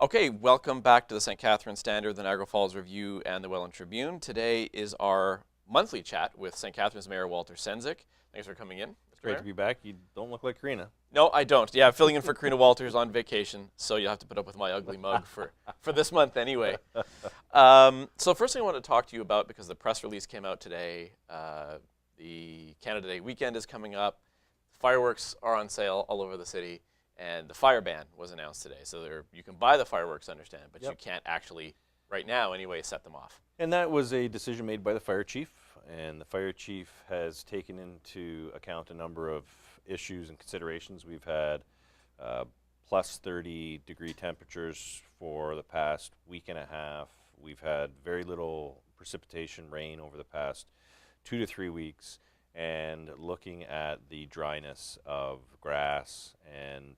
Okay, welcome back to the St. Catharines Standard, the Niagara Falls Review, and the Welland Tribune. Today is our monthly chat with St. Catharines Mayor Walter Sendzik. Thanks for coming in, Mr. Great Mayor. to be back. You don't look like Karina. No, I don't. Yeah, filling in for Karina Walters on vacation, so you'll have to put up with my ugly mug for this month anyway. So first thing I want to talk to you about, because the press release came out today, the Canada Day weekend is coming up. Fireworks are on sale all over the city. And the fire ban was announced today. So you can buy the fireworks, I understand, but you can't actually, right now anyway, set them off. And that was a decision made by the fire chief. And the fire chief has taken into account a number of issues and considerations. We've had plus 30-degree temperatures for the past week and a half. We've had very little precipitation, rain over the past 2 to 3 weeks. And looking at the dryness of grass and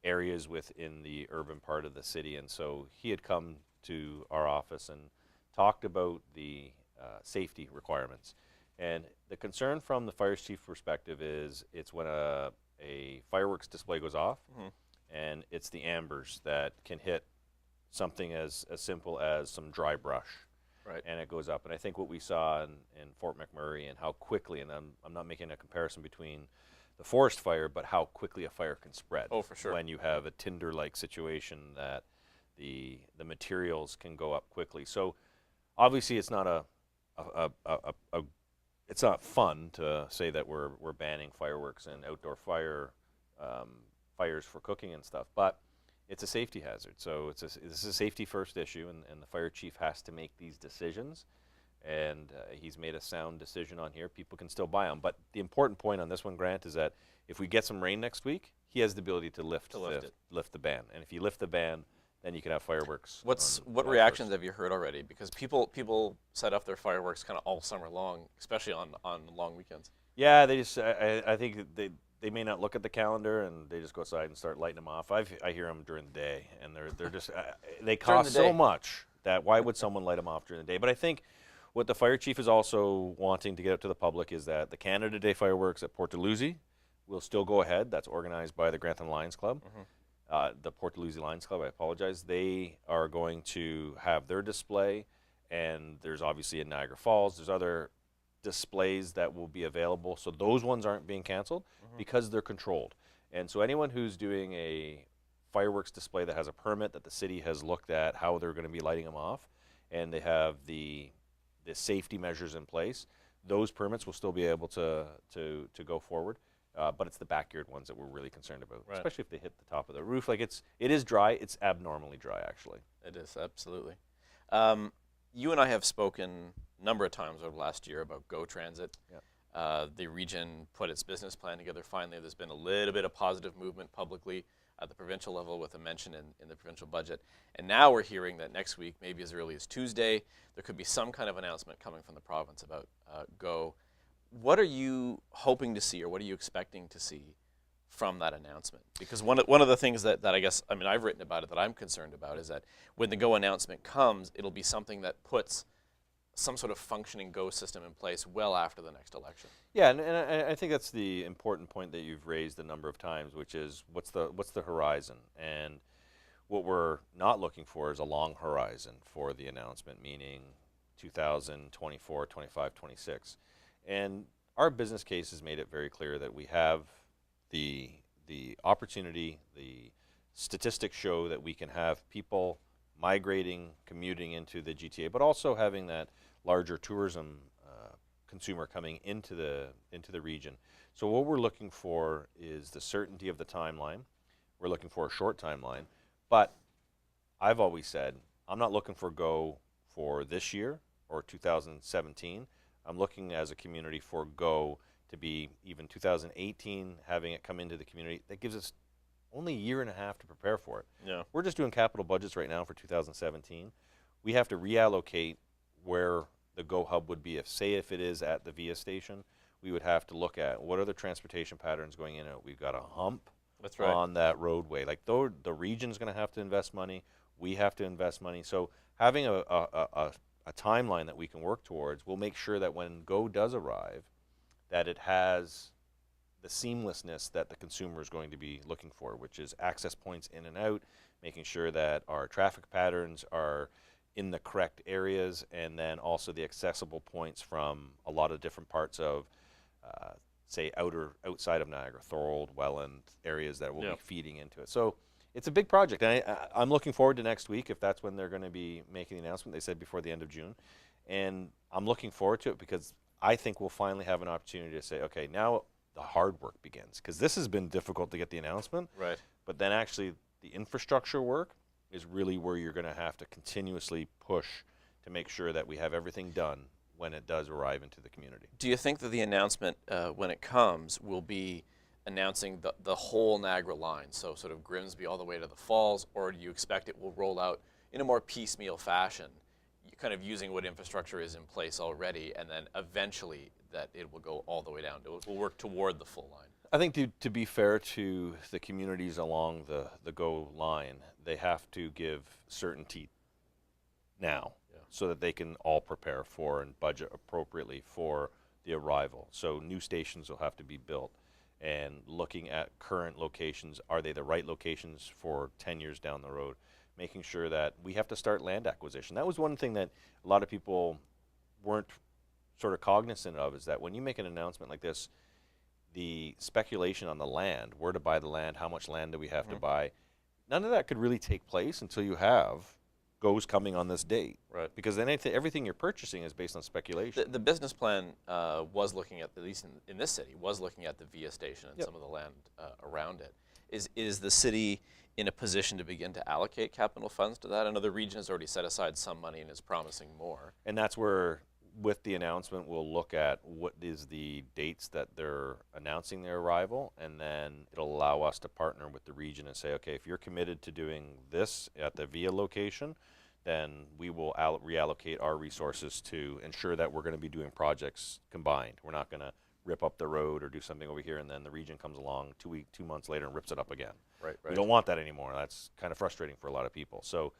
areas within the urban part of the city. And so he had come to our office and talked about the safety requirements. And the concern from the fire chief perspective is it's when a fireworks display goes off, and it's the ambers that can hit something as simple as some dry brush. Right. And it goes up. And I think what we saw in Fort McMurray and how quickly, and I'm not making a comparison between the forest fire, but how quickly a fire can spread. Oh, for sure. When you have a tinder-like situation that the materials can go up quickly. So obviously it's not it's not fun to say that we're banning fireworks and outdoor fires for cooking and stuff, but it's a safety hazard. So this is a safety first issue, and the fire chief has to make these decisions. And he's made a sound decision on here. People can still buy them. But the important point on this one, Grant, is that if we get some rain next week, he has the ability to lift the ban. And if you lift the ban, then you can have fireworks. What reactions have you heard already? Because people set off their fireworks kind of all summer long, especially on long weekends. Yeah, they just I think they may not look at the calendar and they just go outside and start lighting them off. I hear them during the day, and they're just they cost so much that why would someone light them off during the day? But I think what the fire chief is also wanting to get out to the public is that the Canada Day fireworks at Port Dalhousie will still go ahead. That's organized by the Grantham Lions Club. The Port Dalhousie Lions Club, I apologize. They are going to have their display, and there's obviously in Niagara Falls, there's other displays that will be available. So those ones aren't being canceled because they're controlled. And so anyone who's doing a fireworks display that has a permit that the city has looked at how they're going to be lighting them off, and they have the safety measures in place, those permits will still be able to go forward. But it's the backyard ones that we're really concerned about, especially if they hit the top of the roof. Like it is dry. It's abnormally dry, actually. It is, absolutely. You and I have spoken a number of times over the last year about GO Transit. The region put its business plan together finally. There's been a little bit of positive movement publicly at the provincial level with a mention in the provincial budget. And now we're hearing that next week, maybe as early as Tuesday, there could be some kind of announcement coming from the province about GO. What are you hoping to see, or what are you expecting to see from that announcement? Because one of the things that I guess, I mean, I've written about it that I'm concerned about is that when the GO announcement comes, it'll be something that puts some sort of functioning GO system in place well after the next election. Yeah, and I think that's the important point that you've raised a number of times, which is what's the horizon? And what we're not looking for is a long horizon for the announcement, meaning 2024, 25, 26. And our business case has made it very clear that we have the opportunity, the statistics show that we can have people migrating, commuting into the GTA, but also having that larger tourism consumer coming into the region. So what we're looking for is the certainty of the timeline. We're looking for a short timeline, but I've always said I'm not looking for GO for this year or 2017. I'm looking as a community for GO to be even 2018, having it come into the community. That gives us only a year and a half to prepare for it. Yeah. We're just doing capital budgets right now for 2017. We have to reallocate where the GO hub would be. If it is at the VIA station, we would have to look at what are the transportation patterns going in and out. We've got a hump on that roadway. Like the region's going to have to invest money. We have to invest money. So having a timeline that we can work towards will make sure that when GO does arrive, that it has the seamlessness that the consumer is going to be looking for, which is access points in and out, making sure that our traffic patterns are in the correct areas, and then also the accessible points from a lot of different parts of, say, outside of Niagara, Thorold, Welland areas that will be feeding into it. So it's a big project, and I'm looking forward to next week if that's when they're going to be making the announcement. They said before the end of June, and I'm looking forward to it because I think we'll finally have an opportunity to say, okay, now the hard work begins, because this has been difficult to get the announcement, right? But then actually the infrastructure work is really where you're going to have to continuously push to make sure that we have everything done when it does arrive into the community. Do you think that the announcement, when it comes, will be announcing the whole Niagara line, so sort of Grimsby all the way to the Falls, or do you expect it will roll out in a more piecemeal fashion, kind of using what infrastructure is in place already, and then eventually that it will go all the way down? It will work toward the full line. I think to be fair to the communities along the GO line, they have to give certainty now, so that they can all prepare for and budget appropriately for the arrival. So new stations will have to be built, and looking at current locations, are they the right locations for 10 years down the road? Making sure that we have to start land acquisition. That was one thing that a lot of people weren't sort of cognizant of, is that when you make an announcement like this, the speculation on the land, where to buy the land, how much land do we have to buy, none of that could really take place until you have GOs coming on this date. Right. Because then everything you're purchasing is based on speculation. The business plan was looking at least in this city, was looking at the VIA station and some of the land around it. Is the city in a position to begin to allocate capital funds to that? I know the region has already set aside some money and is promising more. And that's where, with the announcement, we'll look at what is the dates that they're announcing their arrival, and then it'll allow us to partner with the region and say, okay, if you're committed to doing this at the VIA location, then we will reallocate our resources to ensure that we're going to be doing projects combined. We're not going to rip up the road or do something over here, and then the region comes along 2 months later and rips it up again. Right. We don't want that anymore. That's kind of frustrating for a lot of people. So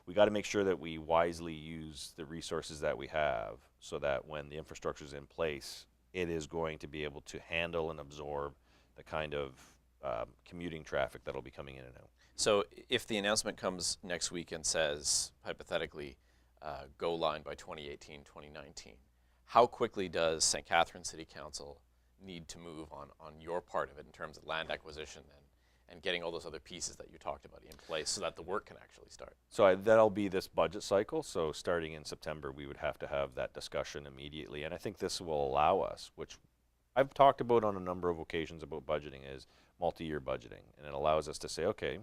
we got to make sure that we wisely use the resources that we have, so that when the infrastructure is in place, it is going to be able to handle and absorb the kind of commuting traffic that'll be coming in and out. So if the announcement comes next week and says, hypothetically, GO line by 2018, 2019, how quickly does St. Catharines City Council need to move on your part of it in terms of land acquisition and getting all those other pieces that you talked about in place so that the work can actually start? So that'll be this budget cycle. So starting in September, we would have to have that discussion immediately. And I think this will allow us, which I've talked about on a number of occasions about budgeting, is multi-year budgeting. And it allows us to say, okay,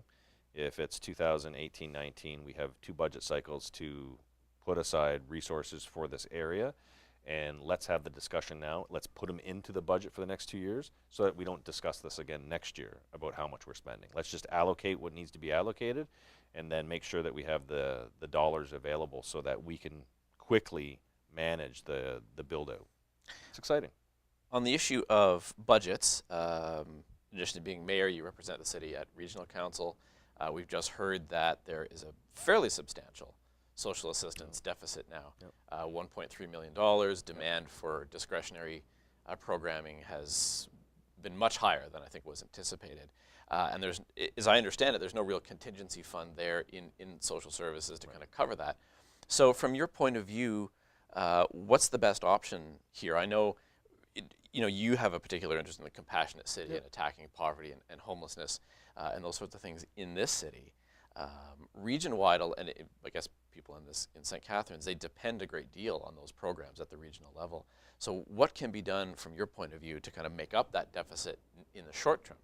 if it's 2018-19, we have 2 budget cycles to put aside resources for this area, and let's have the discussion now. Let's put them into the budget for the next 2 years so that we don't discuss this again next year about how much we're spending. Let's just allocate what needs to be allocated, and then make sure that we have the dollars available so that we can quickly manage the build-out. It's exciting. On the issue of budgets, in addition to being mayor, you represent the city at regional council. We've just heard that there is a fairly substantial social assistance deficit now. $1.3 million. Demand for discretionary programming has been much higher than I think was anticipated. And there's, as I understand it, there's no real contingency fund there in social services to kind of cover that. So from your point of view, what's the best option here? I know you have a particular interest in the compassionate city and attacking poverty and homelessness and those sorts of things in this city. Region-wide, and I guess people in St. Catharines, they depend a great deal on those programs at the regional level. So what can be done from your point of view to kind of make up that deficit in the short term?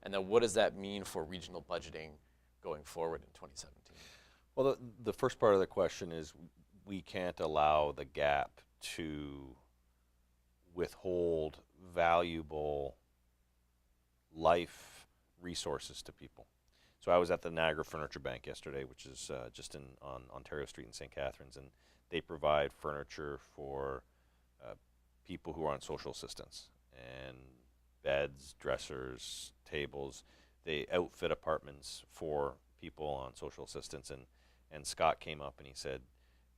And then what does that mean for regional budgeting going forward in 2017? Well, the first part of the question is we can't allow the gap to withhold valuable life resources to people. So I was at the Niagara Furniture Bank yesterday, which is just on Ontario Street in St. Catharines, and they provide furniture for people who are on social assistance, and beds, dressers, tables. They outfit apartments for people on social assistance, and Scott came up and he said,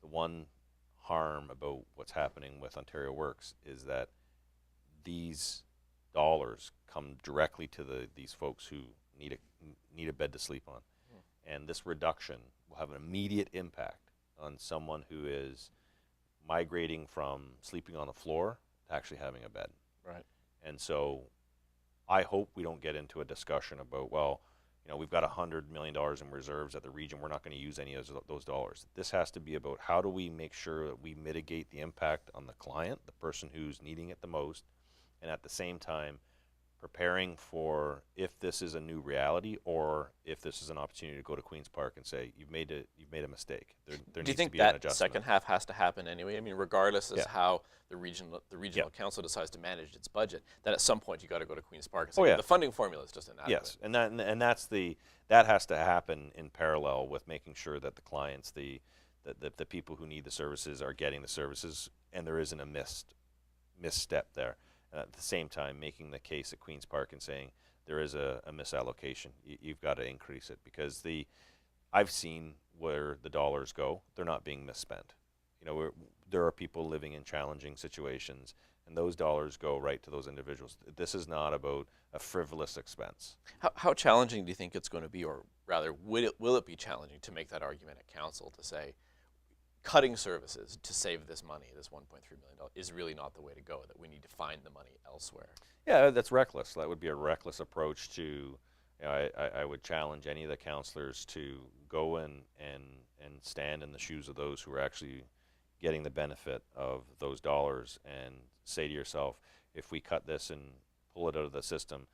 the one harm about what's happening with Ontario Works is that these dollars come directly to these folks who need a bed to sleep on. And this reduction will have an immediate impact on someone who is migrating from sleeping on the floor to actually having a bed. Right. And so I hope we don't get into a discussion about, well, we've got $100 million in reserves at the region. We're not going to use any of those dollars. This has to be about how do we make sure that we mitigate the impact on the client, the person who's needing it the most, and at the same time preparing for if this is a new reality or if this is an opportunity to go to Queen's Park and say, you've made a mistake. There Do you needs think to be an that adjustment. second half has to happen anyway? I mean, regardless as how the regional Yeah. council decides to manage its budget, that at some point you got to go to Queen's Park and say, Oh, yeah. the funding formula is just inadequate. Yes, and that has to happen in parallel with making sure that the clients, the people who need the services are getting the services, and there isn't a misstep there. And at the same time, making the case at Queen's Park and saying there is a misallocation. You've got to increase it because I've seen where the dollars go; they're not being misspent. There are people living in challenging situations, and those dollars go right to those individuals. This is not about a frivolous expense. How challenging do you think it's going to be, or rather, will it be challenging to make that argument at council to say, cutting services to save this money, this $1.3 million, is really not the way to go, that we need to find the money elsewhere? Yeah, that's reckless. That would be a reckless approach to, I would challenge any of the councillors to go and stand in the shoes of those who are actually getting the benefit of those dollars and say to yourself, if we cut this and pull it out of the system,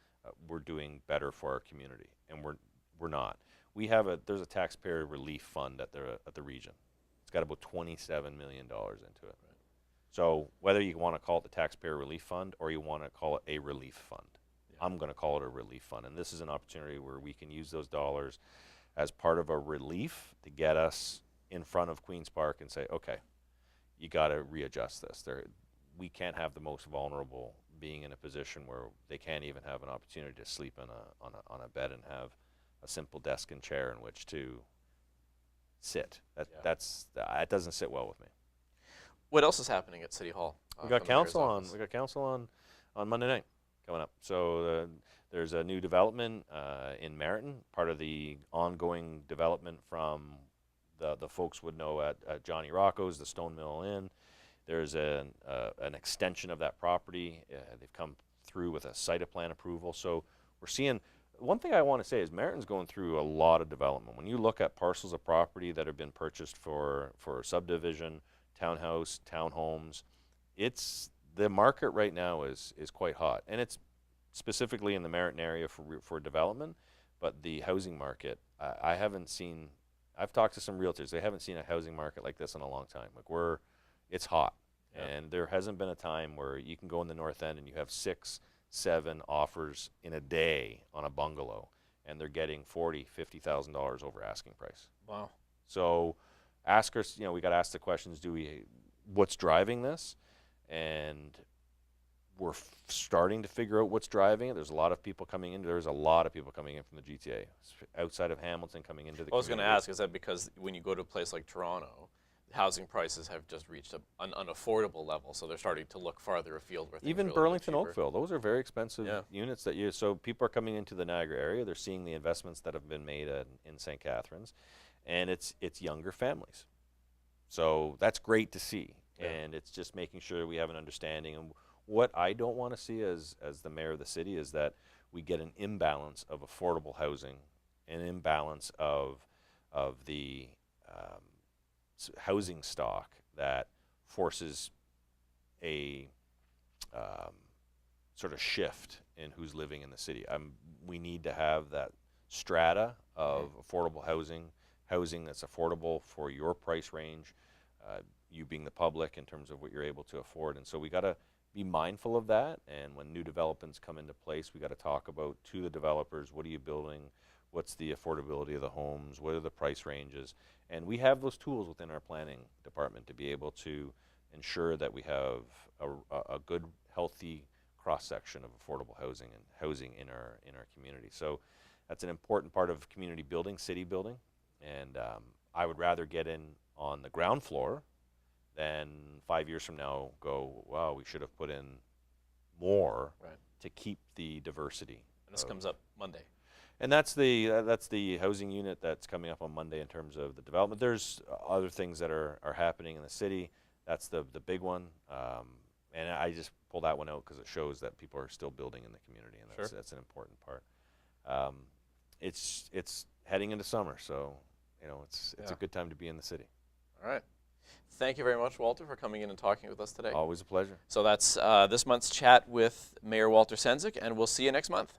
we're doing better for our community, and we're not. There's a taxpayer relief fund at the region. It's got about $27 million into it. Right. So whether you want to call it the taxpayer relief fund or you want to call it a relief fund, I'm going to call it a relief fund. And this is an opportunity where we can use those dollars as part of a relief to get us in front of Queen's Park and say, okay, you got to readjust this. We can't have the most vulnerable being in a position where they can't even have an opportunity to sleep on a bed and have a simple desk and chair in which to sit. That doesn't sit well with me. What else is happening at City Hall? We got council on Monday night coming up. So there's a new development in Meriton, part of the ongoing development from the folks would know at Johnny Rocco's, the Stone Mill Inn. There's an extension of that property. They've come through with a site plan approval. So we're seeing. One thing I want to say is Meriton's going through a lot of development. When you look at parcels of property that have been purchased for subdivision, townhouse, townhomes, the market right now is quite hot, and it's specifically in the Meriton area for development. But the housing market, I've talked to some realtors. They haven't seen a housing market like this in a long time. It's hot, and there hasn't been a time where you can go in the North End and you have 6-7 offers in a day on a bungalow, and they're getting $40,000-$50,000 over asking price. Wow. So ask us, we got to ask the questions, what's driving this? And we're starting to figure out what's driving it. There's a lot of people coming in. There's a lot of people coming in from the GTA, outside of Hamilton, coming into the community. I was going to ask, is that because when you go to a place like Toronto, housing prices have just reached an unaffordable level, so they're starting to look farther afield. Where even Burlington, Oakville, those are very expensive units so people are coming into the Niagara area. They're seeing the investments that have been made in St. Catharines, and it's younger families. So that's great to see, and it's just making sure we have an understanding. And what I don't want to see as the mayor of the city is that we get an imbalance of affordable housing, an imbalance of the housing stock that forces a sort of shift in who's living in the city. We need to have that strata of affordable housing that's affordable for your price range, you being the public in terms of what you're able to afford. And so we got to be mindful of that. And when new developments come into place, we got to talk about to the developers, what are you building? What's the affordability of the homes? What are the price ranges? And we have those tools within our planning department to be able to ensure that we have a good, healthy cross-section of affordable housing and housing in our community. So that's an important part of community building, city building. And I would rather get in on the ground floor than 5 years from now go, wow, we should have put in more to keep the diversity. And this comes up Monday. And that's the housing unit that's coming up on Monday in terms of the development. There's other things that are happening in the city. That's the big one, and I just pull that one out because it shows that people are still building in the community, and that's an important part. It's heading into summer, so it's a good time to be in the city. All right. Thank you very much, Walter, for coming in and talking with us today. Always a pleasure. So that's this month's chat with Mayor Walter Sendzik, and we'll see you next month.